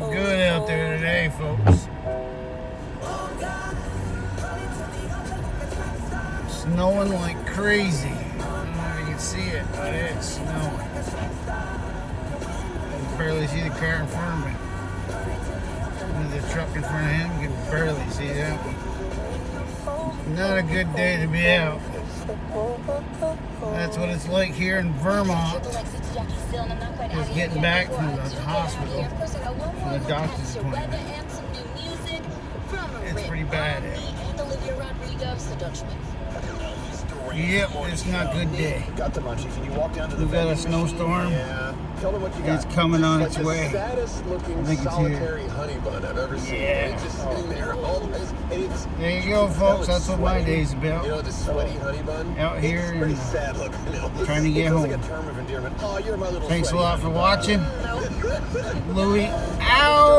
not good out there today, folks. Snowing like crazy. I don't know if you can see it, but it's snowing. You can barely see the car in front of me. There's a truck in front of him, you can barely see that one. Not a good day to be out. That's what it's like here in Vermont. Just getting back from the hospital, from the doctor's appointment. It's pretty bad. Yep, it's not a good day. We've got a snowstorm. It's coming on its way. I think it's here. Yeah. There you go, folks. That's what my day's about. Out here and trying to get home. Thanks a lot for watching. Louie, out.